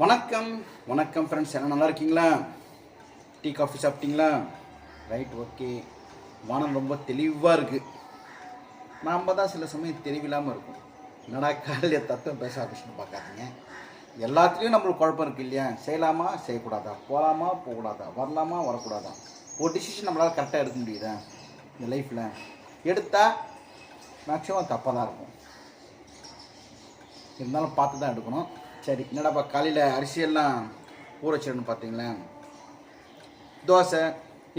வணக்கம் வணக்கம் ஃப்ரெண்ட்ஸ், எல்லாம் நல்லா இருக்கீங்களா? டீ காஃபி சாப்பிட்டீங்களா? Right, okay. வானம் ரொம்ப தெளிவாக இருக்குது. நாம் தான் சில சமயம் தெளிவில்லாமல் இருக்கும். என்னடா காலையில் தத்துவம் பேச ஆரம்பிச்சுன்னு பார்க்காதீங்க. எல்லாத்துலேயும் நம்மளுக்கு குழப்பம் இருக்குது இல்லையா? செய்யலாமா செய்யக்கூடாதா, போகலாமா போகக்கூடாதா, வரலாமா வரக்கூடாதா, ஒரு டிசிஷன் நம்மளால் கரெக்டாக எடுக்க முடியுதா? இந்த லைஃப்பில் எடுத்தால் மேக்ஸிமம் தப்பாக தான் இருக்கும். இருந்தாலும் பார்த்து தான் எடுக்கணும். சரி, என்னடாப்பா காலையில் அரிசியெல்லாம் ஊற வச்சிடணும் பார்த்தீங்களா? தோசை,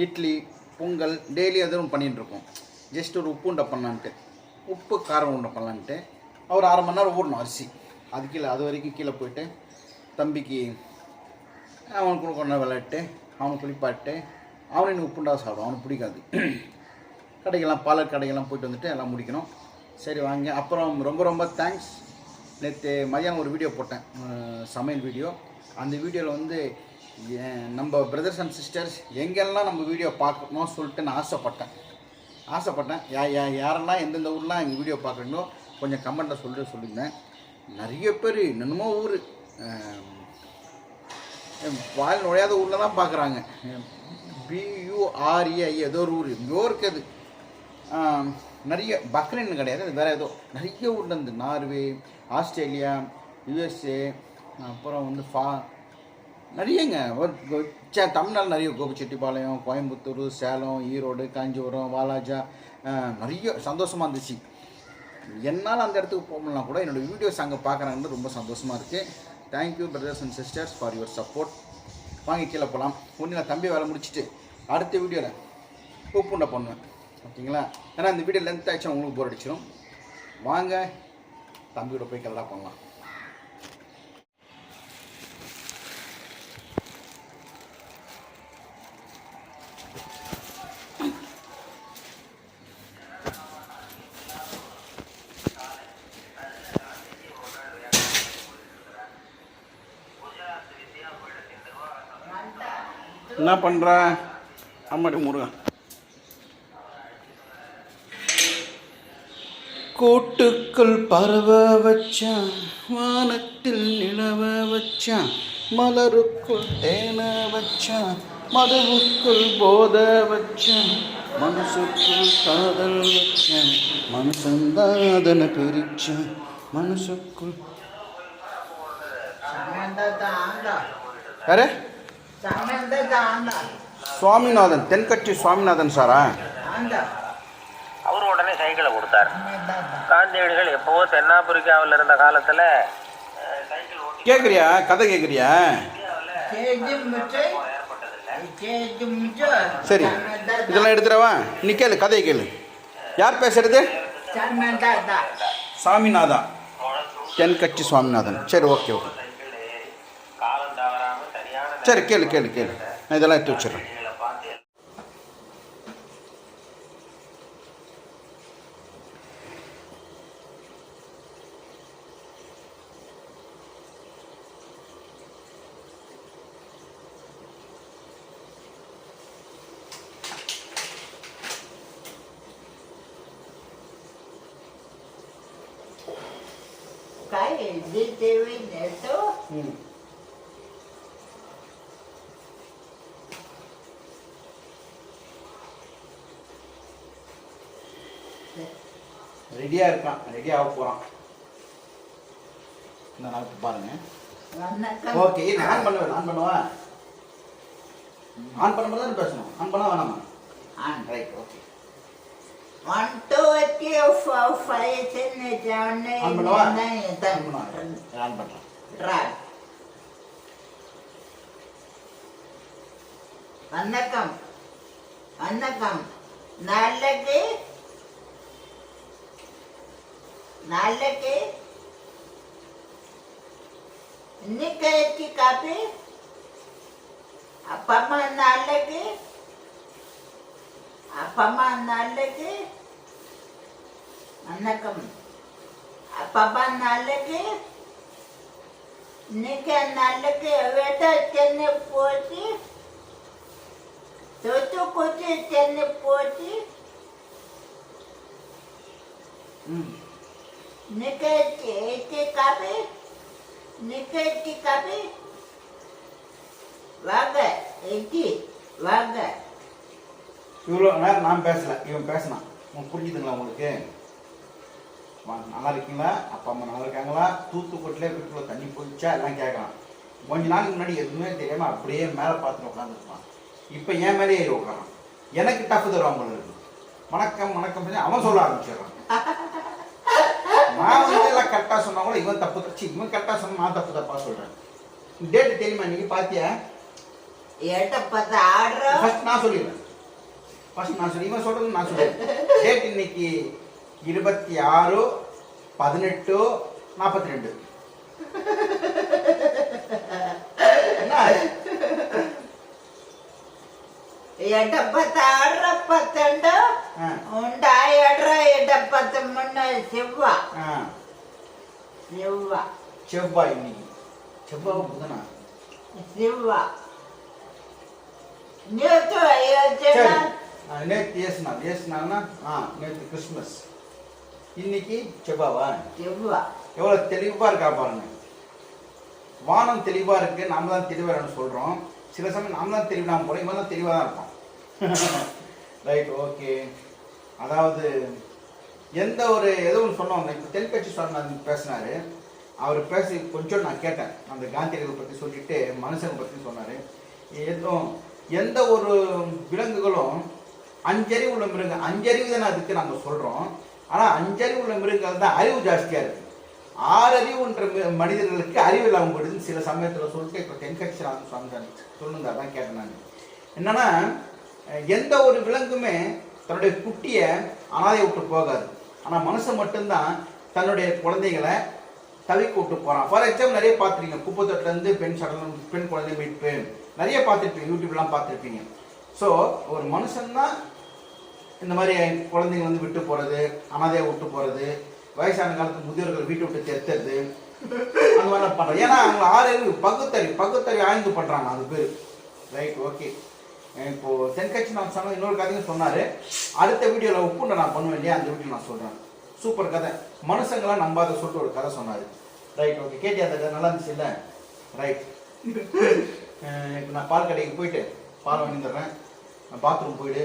இட்லி, பொங்கல் டெய்லி எதுவும் பண்ணிகிட்ருக்கோம். ஜஸ்ட் ஒரு உப்பு உண்டை பண்ணலான்ட்டு, உப்பு காரம் உண்டை பண்ணலான்ட்டு ஒரு 1/2 மணி நேரம் ஊறணும் அரிசி. அது வரைக்கும் கீழே போயிட்டு தம்பிக்கு அவனுக்கு கொண்டு விளையாட்டு, அவனுக்கு குளிப்பாட்டு, அவனுக்கு உப்புண்டா சாப்பிடும், அவனுக்கு பிடிக்காது. கடைக்கெல்லாம் பாலர் கடைக்கெல்லாம் போயிட்டு வந்துட்டு எல்லாம் முடிக்கணும். சரி வாங்க. அப்புறம் ரொம்ப ரொம்ப தேங்க்ஸ். நேற்று மதியானம் ஒரு வீடியோ போட்டேன், சமையல் வீடியோ. அந்த வீடியோவில் வந்து நம்ம பிரதர்ஸ் அண்ட் சிஸ்டர்ஸ் எங்கெல்லாம் நம்ம வீடியோ பார்க்கணும்னு சொல்லிட்டு நான் ஆசைப்பட்டேன். யாரெல்லாம் எந்தெந்த ஊர்லாம் எங்கள் வீடியோ பார்க்குறீங்களோ கொஞ்சம் கமெண்ட்டில் சொல்லியிருந்தேன். நிறைய பேர் என்னென்னமோ ஊர் வாயில் நுழையாத ஊரில் தான் பார்க்குறாங்க. BUREI ஏதோ ஒரு ஊர் எங்கேயோ இருக்குது. நிறைய பக்ரைன் கிடையாது, அது வேறு ஏதோ நிறைய ஊர்லேருந்து நார்வே, ஆஸ்திரேலியா, USA, அப்புறம் வந்து நிறையங்க. தமிழ்நாடு நிறைய கோபிச்செட்டிப்பாளையம், கோயம்புத்தூர், சேலம், ஈரோடு, காஞ்சிபுரம், வாலாஜா, நிறைய சந்தோஷமாக இருந்துச்சு. என்னால் அந்த இடத்துக்கு போகலாம் கூட என்னோடய வீடியோஸ் அங்கே பார்க்குறாங்கன்னு ரொம்ப சந்தோஷமாக இருக்குது. Thank you brothers and sisters for your support. வாங்கி கீழே போகலாம். ஒன்று நான் தம்பி வேலை முடிச்சுட்டு அடுத்த வீடியோவில் உப்புண்டை பண்ணுவேன், ஓகேங்களா? ஏன்னா இந்த வீடியோ லென்த் ஆச்சு, உங்களுக்கு போர் அடிச்சிடும். வாங்க தம்பியோட போய் கரெக்டாக பண்ணலாம். என்ன பண்ணுற அம்மாடி முருகன்? கூட்டுக்குள் பறவ வச்சான், வானத்தில் நிலவ வச்சான், மலருக்குள் தேன வச்சான், மதுவுக்குள் போத வச்சான், மனசுக்குள் காதல் வச்சான், மனசந்தாதன பிரிச்சான், மனசுக்குள் யாரு? சுவாமிநாதன், தென்கட்சி சுவாமிநாதன் சாரா? அவரு உடனே சைக்கிளை கொடுத்தார். காந்தியடிகள் எப்போவோ தென்னாப்பிரிக்காவில் இருந்த காலத்தில் கேட்குறியா? கதை கேட்குறியா? சரி, இதெல்லாம் எடுத்துறவா, நீ கேளு, கதையை கேளு. யார் பேசுறது? சாமிநாதா, தென்கட்சி சுவாமிநாதன். சரி, ஓகே ஓகே. சரி, கேளு கேளு கேளு. நான் இதெல்லாம் எடுத்து வச்சிடறேன். ரெடியாக இருக்கான், ரெடியாக போகிறான். இந்த நாள் பாருங்க. ஓகே, ஆன் பண்ணுவேன். ஆன் பண்ணுவேன். ஆன் பண்ணும்போது தான் பேசணும். ஆன் பண்ண வேணாமா? On, right, okay. 1 2 3 4 5 6 7 8 9 ஆன் பண்ணுறேன். வணக்கம் வணக்கம். நாளைக்கு இன்னைக்கு காப்பி அப்பம்மா நாளைக்கு வணக்கம். அப்பா நாளைக்கு இன்னைக்கு நாளைக்கு வேட்ட சென்னை போச்சு, தூத்துக்குடி சென்னை போச்சு. Niketi kapi, வாங்க எட்டி வாங்க. இவ்வளோ நேரம் நான் பேசல, இவன் பேசினான். உங்களுக்கு புரிஞ்சுதுங்களா உங்களுக்கு? நல்லா இருக்கீங்களா? அப்பா அம்மா நல்லா இருக்காங்களா? தூத்துக்குட்டிலே வீட்டுக்குள்ள தண்ணி போயிடுச்சா எல்லாம் கேட்கலாம். கொஞ்ச நாளுக்கு முன்னாடி எதுவுமே தெரியாம அப்படியே மேலே பார்த்துட்டு உட்காந்துருப்பான். இப்போ என் மேலே ஏறி உட்காரான். எனக்கு டஃப் தருவான் போல இருக்கு. வணக்கம் வணக்கம் சொல்லி அவன் சொல்ல ஆரம்பிச்சிடுறான். நான் வந்து எல்லாம் கரெக்டாக சொன்னா கூட இவன் தப்பு தச்சு, இவன் கரெக்டாக சொன்னா நான் தப்பா சொல்றேன். டேட் தெரியுமா இன்னைக்கு பாத்தியா? ஏட்ட பார்த்து ஆடுறோம். ஃபர்ஸ்ட் நான் சொல்லிடுறேன். இவன் சொல்றது நான் சொல்றேன். டேட் இன்னைக்கு 26/18/42. என்ன ஏட்ட பார்த்து ஆடுற பத்தண்டு உண்டாயிடுற. ஏட்ட பார்த்து முன்ன செவ்வாய் இன்னைக்கு செவ்வாய் புதனா சிவா நேற்று நேற்று ஏசுனால்னா நேற்று கிறிஸ்மஸ், இன்னைக்கு செவ்வாவா? செவ்வா எவ்வளோ தெளிவாக இருக்கா பாருங்க. வானம் தெளிவாக இருக்கு, நாம தான் தெளிவாக சொல்கிறோம். சில சமயம் நாம தான் தெளிவாக போகிறோம், இவன் தான் தெளிவாக தான் இருப்பான். Right, okay. அதாவது எந்த ஒரு ஏதோ ஒன்று சொன்னோம். இப்போ தென்கட்சி சுவாமிநாதன் பேசினார். அவர் பேசி கொஞ்சம் நான் கேட்டேன். அந்த காந்தியடிகளை பற்றி சொல்லிட்டு மனுஷனை பற்றி சொன்னார். எந்த ஒரு விலங்குகளும் அஞ்சறிவு உள்ள மிருகம், அஞ்சறிவு தானே அதுக்கு நாங்கள் சொல்கிறோம். ஆனால் அஞ்சறிவு உள்ள மிருகங்கள் தான் அறிவு ஜாஸ்தியாக இருக்குது. 6 அறிவுன்ற மனிதர்களுக்கு அறிவு இல்லாமல் போயிடுதுன்னு சில சமயத்தில் சொல்லிட்டு இப்போ தென்கட்சி சுவாமிநாதன் சொல்லுங்க. அதான் கேட்டேன் நான். என்னன்னா எந்த ஒரு விலங்குமே தன்னுடைய குட்டியை அனாதை விட்டு போகாது. ஆனால் மனுஷன் மட்டும்தான் தன்னுடைய குழந்தைகளை தவிக்க விட்டு போகிறான். ஃபார் எக்ஸாம்பிள் நிறைய பார்த்துருக்கீங்க. குப்பத்தொட்டிலேருந்து பெண் குழந்தை மீட்பு நிறைய பார்த்துருப்பீங்க, யூடியூப்லாம் பார்த்துருப்பீங்க. ஸோ ஒரு மனுஷன்தான் இந்த மாதிரி குழந்தைங்க வந்து விட்டு போகிறது, அனாதையாக விட்டு போகிறது, வயசான காலத்து முதியோர்கள் வீட்டை விட்டு தெருத்துறது, அந்த மாதிரிலாம் பண்ணுறோம். ஏன்னா அவங்க 6 அறிவு பகுத்தறிவு ஆய்ந்து பண்ணுறாங்க. அது பேர். Right, okay. இப்போது தென்கட்சி நான் சொன்ன இன்னொரு கதையும் சொன்னார். அடுத்த வீடியோவில் உப்புண்டை நான் பண்ணுவேன் இல்லையா, அந்த வீடியோ நான் சொல்கிறேன். சூப்பர் கதை. மனுஷங்களாம் நம்பாத சொல்லிட்டு ஒரு கதை சொன்னார். Right, okay. கேட்டியா அந்த கதை? நல்லா இருந்துச்சு இல்லை? ரைட். இப்போ நான் பால் கடைக்கு போயிட்டு பால் வாங்கி தர்றேன். நான் பாத்ரூம் போயிட்டு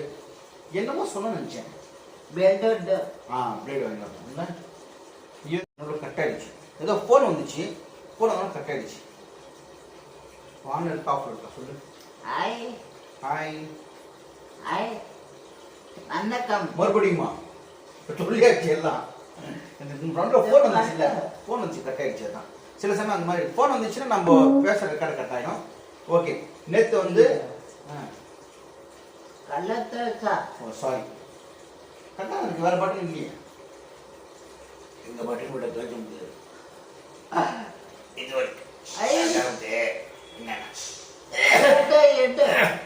என்னமோ சொன்ன நினச்சேன். பிளேடு வாங்கி தரேன். என்னோட கட் ஆகிடுச்சு. ஏதோ ஃபோன் வந்துச்சு, ஃபோன் வந்தாலும் கட் ஆகிடுச்சு. ஆன் எடுத்து ஆஃப் இருக்கா சொல்லு. ஹாய் ஹாய் ஹாய் வணக்கம். மறுபடியுமா? இப்போ சொல்லியாச்சு எல்லாம். எனக்கு ஃபோன் வந்துச்சு இல்லை, ஃபோன் வந்துச்சு கட் ஆகிடுச்சு. தான் சில சமயம் அந்த மாதிரி ஃபோன் வந்துச்சுன்னா நம்ம பேசுகிற ரெக்கார்டு கட் ஆகிடும். ஓகே. நேற்று வந்து சாரி கரெக்டாக இருக்கு. வேறு பாட்டு இல்லையே. எங்கள் பாட்டு கூட கேட்க முடியாது. இது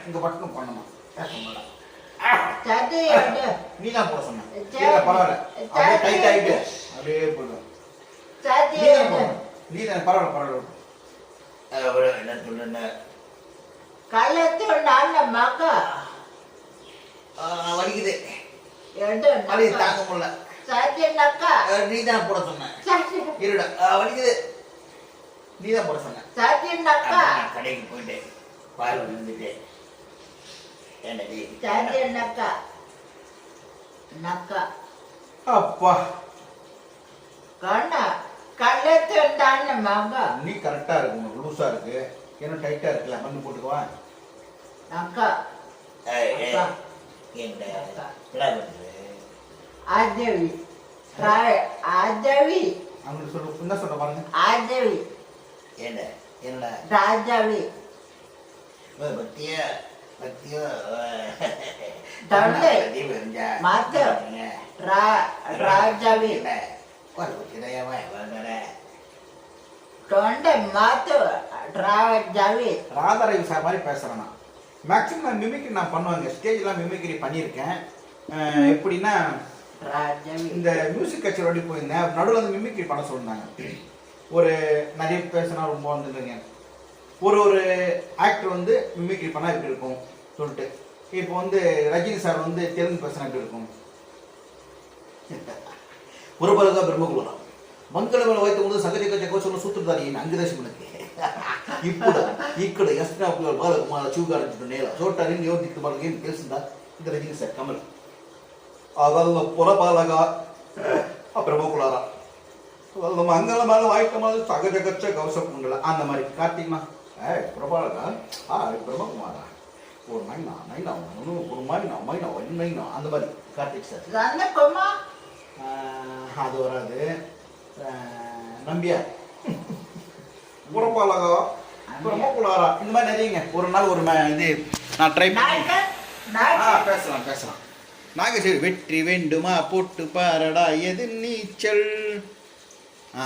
இந்த பட்டனும் பண்ணணும் பேச முடியல. நீ தான் போட சொன்ன. பரவாயில்ல, அப்படியே டைட் ஆகிட்டு அப்படியே போடுவேன். நீ தான் பரவாயில்ல. என்ன சொல்லுங்க வலிக்குது, வலி தாங்க முடியல. நீ தான் போட சொன்ன. இருடா வலிக்குது, நீ தான் போட சொன்ன. கடைக்கு போயிட்டு பால் வந்துட்டு அப்பா நீ கரெக்டா இருக்கு, உனக்கு லூசா இருக்கு, ஏன்னா டைட்டா இருக்குல்ல, மண்ணு போட்டுக்குவா. அவங்களுக்கு சொல்ல என்ன சொல்ற பாருங்க. என்னடா ராஜாவி பத்தியா பத்தியோ ராஜாவி ராதாரவி சார் மாதிரி பேசுறேன் நான். மேக்ஸிமம் நான் மிமிக்ரி நான் பண்ணுவேங்க. ஸ்டேஜ்லாம் மிமிக்ரி பண்ணியிருக்கேன். எப்படின்னா இந்த மியூசிக் கச்சேரி போயிருந்தேன். நடுவில் வந்து மிமிக்ரி பண்ண சொல்லியிருந்தாங்க. ஒரு நிறைய பேசினா ரொம்ப வந்துருங்க. ஒரு ஆக்டர் வந்து மிமிக்ரி பண்ணால் எப்படி இருக்கும் சொல்லிட்டு. இப்போ வந்து ரஜினி சார் வந்து தெலுங்கு பேசினா எப்படி இருக்கும்? ஒரு பலகா பிரம்மகுலம் மங்கள வைத்து வந்து சகஜ கச்ச கோச்சம் சூத்திரதாரி அங்குதேசம் எனக்கு ఇప్పుడు ఇక్కడ ఎస్నాప్లో వాళ్ళకు మన చూగాడుతుంటే నేల చూడటానికి నేను దిక్కు వాళ్ళకి ఏం తెలిసిందా ఇది రజనీ సార్ కమల్ அதல்ல புறபாலகா பிரபுகுலாரா அதல்ல மங்களமான வாய்க்கமான சகஜகச்ச கவசப்புண்டல அந்த மாதிரி கார்த்திக்மா புறபாலகா பிரபகுமாரா ஒரு நைனா ஒரு மைனா அந்த மாதிரி கார்த்திக் சார் அது வராது நம்பியா புறபாலகா பிரபகுலாரா இந்த மாதிரி நிறையங்க ஒரு நாள் ஒரு இது நான் ட்ரை பண்ணி பேசலாம் நாகேஸ்வரி வெற்றி வேண்டுமா போட்டு பாரடா எது நீச்சல்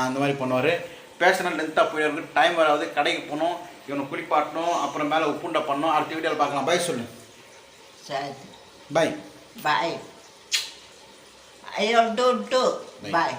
அந்த மாதிரி பண்ணுவார் பேஷனல் லென்த்தாக போயிருக்கு டைம் வராது கடைக்கு போகணும் இவனை குளிப்பாட்டணும் அப்புறம் மேலே உப்புண்டை பண்ணணும் அடுத்த வீடியோவில் பார்க்கலாம் பை சொல்லு சரி பை பாய் ஐயோ டூ பாய்